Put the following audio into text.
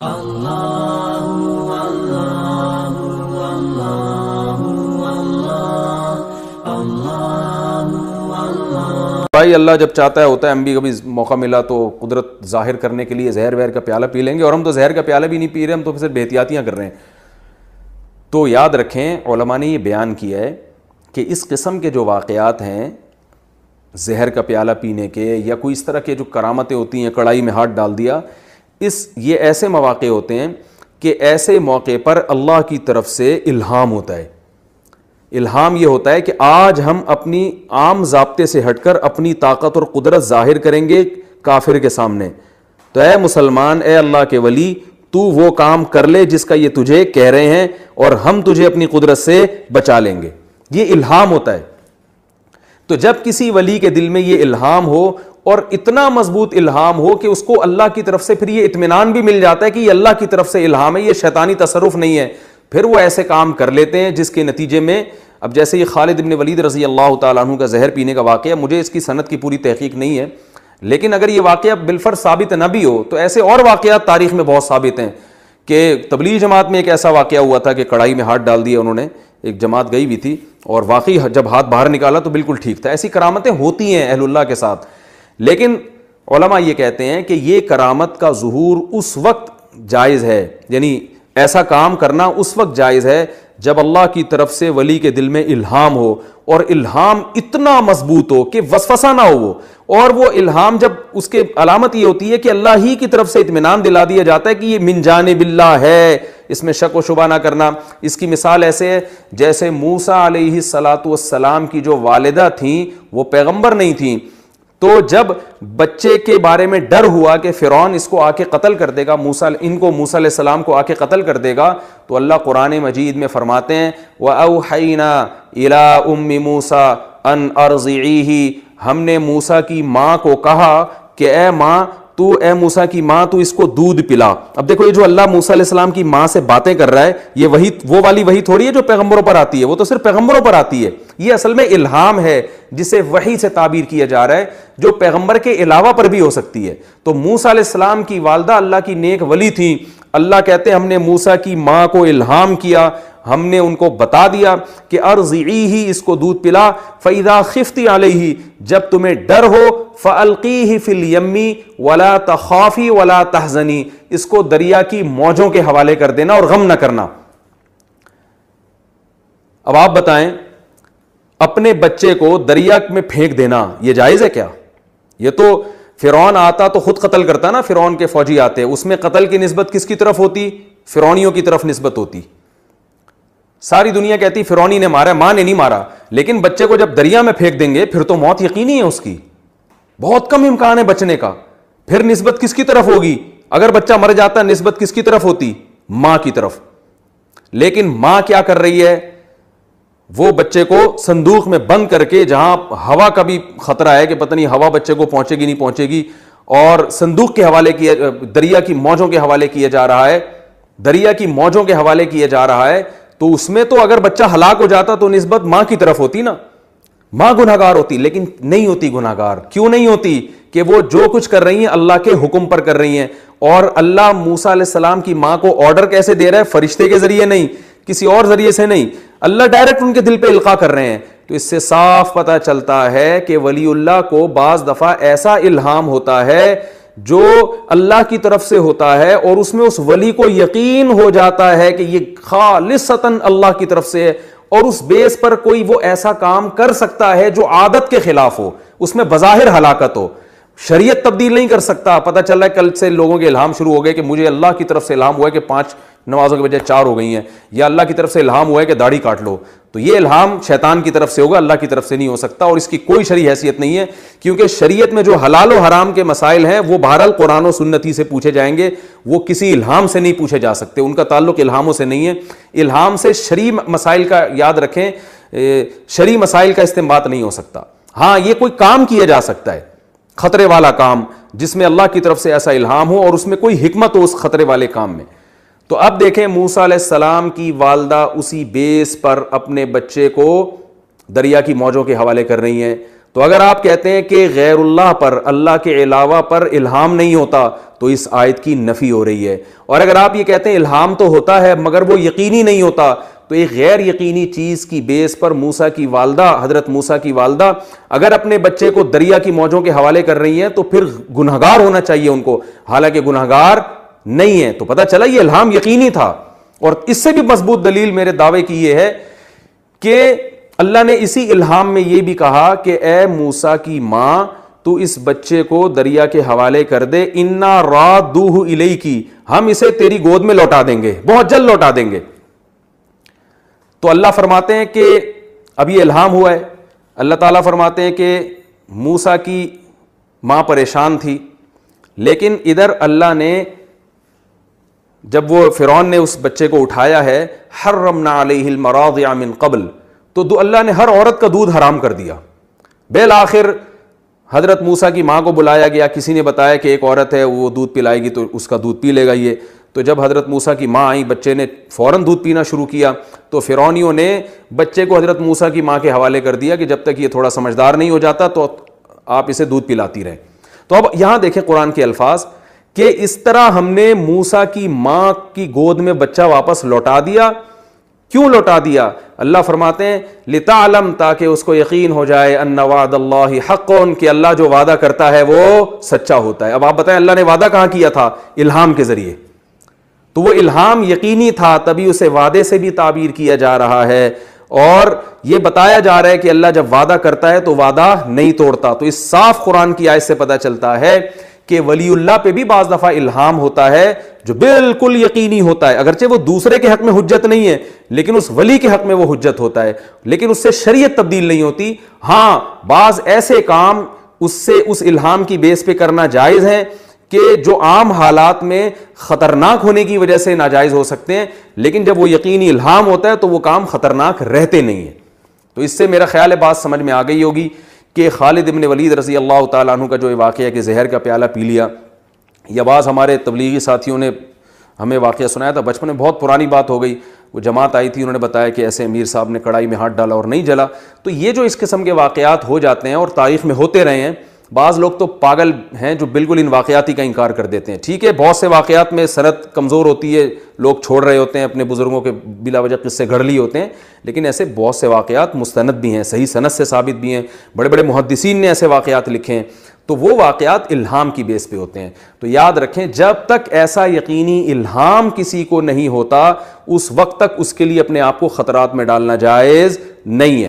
بھائی اللہ جب چاہتا ہے ہوتا ہے. ہم بھی کبھی موقع ملا تو قدرت ظاہر کرنے کے لیے زہر وہر کا پیالہ پی لیں گے, اور ہم تو زہر کا پیالہ بھی نہیں پی رہے, ہم تو صرف احتیاطیاں کر رہے ہیں. تو یاد رکھیں علماء نے یہ بیان کیا ہے کہ اس قسم کے جو واقعات ہیں زہر کا پیالہ پینے کے یا کوئی اس طرح کے جو کرامتیں ہوتی ہیں, کڑائی میں ہاتھ ڈال دیا, یہ ایسے مواقع ہوتے ہیں کہ ایسے موقع پر اللہ کی طرف سے الہام ہوتا ہے. الہام یہ ہوتا ہے کہ آج ہم اپنی عام ضابطے سے ہٹ کر اپنی طاقت اور قدرت ظاہر کریں گے کافر کے سامنے. تو اے مسلمان, اے اللہ کے ولی, تو وہ کام کر لے جس کا یہ تجھے کہہ رہے ہیں, اور ہم تجھے اپنی قدرت سے بچا لیں گے. یہ الہام ہوتا ہے. تو جب کسی ولی کے دل میں یہ الہام ہو, اور اتنا مضبوط الہام ہو کہ اس کو اللہ کی طرف سے پھر یہ اطمینان بھی مل جاتا ہے کہ یہ اللہ کی طرف سے الہام ہے, یہ شیطانی تصرف نہیں ہے, پھر وہ ایسے کام کر لیتے ہیں جس کے نتیجے میں, اب جیسے یہ خالد بن ولید رضی اللہ تعالیٰ عنہ کا زہر پینے کا واقعہ, مجھے اس کی سند کی پوری تحقیق نہیں ہے, لیکن اگر یہ واقعہ بالفرض ثابت نہ بھی ہو تو ایسے اور واقعات تاریخ میں بہت ثابت ہیں کہ تبلیغ جماعت میں ایک ایسا واقعہ ہوا تھا کہ کڑائی میں ہاتھ ڈال دیا انہوں نے, ایک جماعت گئی بھی تھی اور واقعی جب ہاتھ باہر نکالا تو بالکل ٹھیک تھا. ایسی کرامتیں ہوتی ہیں اہل اللہ کے ساتھ, لیکن علماء یہ کہتے ہیں کہ یہ کرامت کا ظہور اس وقت جائز ہے, یعنی ایسا کام کرنا اس وقت جائز ہے جب اللہ کی طرف سے ولی کے دل میں الہام ہو, اور الہام اتنا مضبوط ہو کہ وسوسہ نہ ہو وہ, اور وہ الہام جب اس کے علامت یہ ہوتی ہے کہ اللہ ہی کی طرف سے اطمینان دلا دیا جاتا ہے کہ یہ من جانب اللہ ہے, اس میں شک و شبہ نہ کرنا. اس کی مثال ایسے ہے جیسے موسیٰ علیہ السلام کی جو والدہ تھیں وہ پیغمبر نہیں تھیں, تو جب بچے کے بارے میں ڈر ہوا کہ فرعون اس کو آ کے قتل کر دے گا, موسیٰ علیہ السلام کو آ کے قتل کر دے گا, تو اللہ قرآن مجید میں فرماتے ہیں وَأَوْحَيْنَا إِلَىٰ أُمِّ مُوسَىٰ أَنْ أَرْضِعِيهِ, ہم نے موسیٰ کی ماں کو کہا کہ اے ماں, اے موسیٰ کی ماں, تو اس کو دودھ پلا. اب دیکھو یہ جو اللہ موسیٰ علیہ السلام کی ماں سے باتیں کر رہا ہے, یہ وہی وہ والی وہی تھوڑی ہے جو پیغمبروں پر آتی ہے, وہ تو صرف پیغمبروں پر آتی ہے. یہ اصل میں الہام ہے جسے وحی سے تعبیر کیا جا رہا ہے, جو پیغمبر کے علاوہ پر بھی ہو سکتی ہے. تو موسیٰ علیہ السلام کی والدہ اللہ کی نیک ولی تھیں. اللہ کہتے ہیں ہم نے موسیٰ کی ماں کو الہام کیا, ہم نے ان کو بتا دیا کہ ارضعیہ, اس کو دودھ پلا, فَإِذَا خِفْتِ عَلَيْهِ, جب تمہیں ڈر ہو, فَأَلْقِيهِ فِي الْيَمِّ وَلَا تَخَافِي وَلَا تَحْزَنِي, اس کو دریا کی موجوں کے حوالے کر دینا اور غم نہ کرنا. اب آپ بتائیں, اپنے بچے کو دریا میں پھینک دینا یہ جائز ہے کیا؟ یہ تو فرعون آتا تو خود قتل کرتا نا, فرعون کے فوجی آتے, اس میں قتل کی نسبت کس کی طرف ہوتی؟ فرعونیوں کی طرف نسبت ہوتی. ساری دنیا کہتی فرعونی نے مارا, ماں نے نہیں مارا, لیکن بچے کو جب دریا میں پھینک دیں گے پھر تو موت یقینی ہے اس کی, بہت کم امکان ہے بچنے کا. پھر نسبت کس کی طرف ہوگی؟ اگر بچہ مر جاتا نسبت کس کی طرف ہوتی؟ ماں کی طرف. لیکن ماں کیا کر رہی ہے, وہ بچے کو صندوق میں بند کر کے, جہاں ہوا کا بھی خطرہ ہے کہ پتہ نہیں ہوا بچے کو پہنچے گی نہیں پہنچے گی, اور صندوق کے حوالے کیا, دریا کی موجوں کے حوالے کیا جا رہا ہے, دریا کی موجوں کے حوالے کیا جا رہا ہے. تو اس میں تو اگر بچہ ہلاک ہو جاتا تو نسبت ماں کی طرف ہوتی نا, ماں گناہگار ہوتی, لیکن نہیں ہوتی گناہگار. کیوں نہیں ہوتی؟ کہ وہ جو کچھ کر رہی ہیں اللہ کے حکم پر کر رہی ہیں. اور اللہ موسیٰ علیہ السلام کی ماں کو آرڈر کیسے دے رہا ہے؟ فرشتے کے ذریعے نہیں, کسی اور ذریعے سے نہیں, اللہ ڈائریکٹ ان کے دل پہ القاء کر رہے ہیں. تو اس سے صاف پتہ چلتا ہے کہ ولی اللہ کو بعض دفعہ ایسا الہام ہوتا ہے جو اللہ کی طرف سے ہوتا ہے, اور اس میں اس ولی کو یقین ہو جاتا ہے کہ یہ خالصتاً اللہ کی طرف سے ہے, اور اس بیس پر کوئی وہ ایسا کام کر سکتا ہے جو عادت کے خلاف ہو, اس میں بظاہر ہلاکت ہو. شریعت تبدیل نہیں کر سکتا. پتہ چل رہا ہے کل سے لوگوں کے الہام شروع ہو گئے کہ مجھے اللہ کی طرف سے الہام ہوا ہے کہ 5 نمازوں کے بجائے 4 ہو گئی ہیں, یا اللہ کی طرف سے الہام ہوا ہے کہ داڑھی کاٹ لو. تو یہ الہام شیطان کی طرف سے ہوگا, اللہ کی طرف سے نہیں ہو سکتا, اور اس کی کوئی شرعی حیثیت نہیں ہے, کیونکہ شریعت میں جو حلال و حرام کے مسائل ہیں وہ بہرحال قرآن و سنتی سے پوچھے جائیں گے, وہ کسی الہام سے نہیں پوچھے جا سکتے, ان کا تعلق الہاموں سے نہیں ہے. الہام سے شرعی مسائل کا یاد رکھیں, شرعی مسائل کا استنباط نہیں ہو سکتا. ہاں یہ کوئی کام کیا جا سکتا ہے, خطرے والا کام, جس میں اللہ کی طرف سے ایسا الہام ہو اور اس میں کوئی حکمت ہو اس خطرے والے کام میں. تو اب دیکھیں موسیٰ علیہ السلام کی والدہ اسی بیس پر اپنے بچے کو دریا کی موجوں کے حوالے کر رہی ہیں. تو اگر آپ کہتے ہیں کہ غیر اللہ پر، اللہ کے علاوہ پر الہام نہیں ہوتا، تو اس آیت کی نفی ہو رہی ہے. اور اگر آپ یہ کہتے ہیں الہام تو ہوتا ہے مگر وہ یقینی نہیں ہوتا، تو ایک غیر یقینی چیز کی بیس پر موسیٰ کی والدہ، حضرت موسیٰ کی والدہ اگر اپنے بچے کو دریا کی موجوں کے حوالے کر رہی ہیں تو پھر گنہگار ہونا چاہیے ان کو، حالانکہ گنہگار نہیں ہے. تو پتہ چلا یہ الہام یقینی تھا. اور اس سے بھی مضبوط دلیل میرے دعوے کی یہ ہے کہ اللہ نے اسی الہام میں یہ بھی کہا کہ اے موسیٰ کی ماں تو اس بچے کو دریا کے حوالے کر دے، انا رادوہ الیکی، ہم اسے تیری گود میں لوٹا دیں گے، بہت جلد لوٹا دیں گے. تو اللہ فرماتے ہیں کہ اب یہ الہام ہوا ہے. اللہ تعالیٰ فرماتے ہیں کہ موسیٰ کی ماں پریشان تھی، لیکن ادھر اللہ نے جب وہ فرعون نے اس بچے کو اٹھایا ہے، حرمنا علیہ المراضع من قبل، تو اللہ نے ہر عورت کا دودھ حرام کر دیا. بالآخر حضرت موسیٰ کی ماں کو بلایا گیا، کسی نے بتایا کہ ایک عورت ہے وہ دودھ پلائے گی تو اس کا دودھ پی لے گا یہ. تو جب حضرت موسیٰ کی ماں آئی، بچے نے فوراً دودھ پینا شروع کیا، تو فرعونیوں نے بچے کو حضرت موسیٰ کی ماں کے حوالے کر دیا کہ جب تک یہ تھوڑا سمجھدار نہیں ہو جاتا تو آپ اسے دودھ پلاتی رہیں. تو اب یہاں دیکھیں قرآن کے الفاظ کہ اس طرح ہم نے موسیٰ کی ماں کی گود میں بچہ واپس لوٹا دیا. کیوں لوٹا دیا؟ اللہ فرماتے ہیں لتعلم، تاکہ اس کو یقین ہو جائے، ان وعد اللہ حق، کہ اللہ جو وعدہ کرتا ہے وہ سچا ہوتا ہے. اب آپ بتائیں اللہ نے وعدہ کہاں کیا تھا؟ الہام کے ذریعے. تو وہ الہام یقینی تھا، تبھی اسے وعدے سے بھی تعبیر کیا جا رہا ہے، اور یہ بتایا جا رہا ہے کہ اللہ جب وعدہ کرتا ہے تو وعدہ نہیں توڑتا. تو اس صاف قرآن کی آیت سے پتہ چلتا ہے کہ ولی اللہ پہ بھی بعض دفعہ الہام ہوتا ہے جو بالکل یقینی ہوتا ہے، اگرچہ وہ دوسرے کے حق میں حجت نہیں ہے لیکن اس ولی کے حق میں وہ حجت ہوتا ہے، لیکن اس سے شریعت تبدیل نہیں ہوتی. ہاں بعض ایسے کام اس الہام کی بیس پہ کرنا جائز ہیں کہ جو عام حالات میں خطرناک ہونے کی وجہ سے ناجائز ہو سکتے ہیں، لیکن جب وہ یقینی الہام ہوتا ہے تو وہ کام خطرناک رہتے نہیں ہیں. تو اس سے میرا خیال ہے بات سمجھ میں آ گئی ہوگی کہ خالد ابن ولید رضی اللہ تعالیٰ عنہ کا جو واقعہ ہے کہ زہر کا پیالہ پی لیا، یا بعض ہمارے تبلیغی ساتھیوں نے ہمیں واقعہ سنایا تھا، بچپن میں بہت پرانی بات ہو گئی، وہ جماعت آئی تھی، انہوں نے بتایا کہ ایسے امیر صاحب نے کڑھائی میں ہاتھ ڈالا اور نہیں جلا. تو یہ جو اس قسم کے واقعات ہو جاتے ہیں اور تاریخ میں ہوتے رہے ہیں، بعض لوگ تو پاگل ہیں جو بالکل ان واقعاتی کا انکار کر دیتے ہیں. ٹھیک ہے بہت سے واقعات میں سند کمزور ہوتی ہے، لوگ چھوڑ رہے ہوتے ہیں، اپنے بزرگوں کے بلا وجہ قصے گھڑ لیے ہوتے ہیں، لیکن ایسے بہت سے واقعات مستند بھی ہیں، صحیح سند سے ثابت بھی ہیں، بڑے بڑے محدثین نے ایسے واقعات لکھے ہیں. تو وہ واقعات الہام کی بیس پہ ہوتے ہیں. تو یاد رکھیں جب تک ایسا یقینی الہام کسی کو نہیں ہوتا اس وقت تک اس کے لیے اپنے آپ کو خطرات میں ڈالنا جائز نہیں ہے.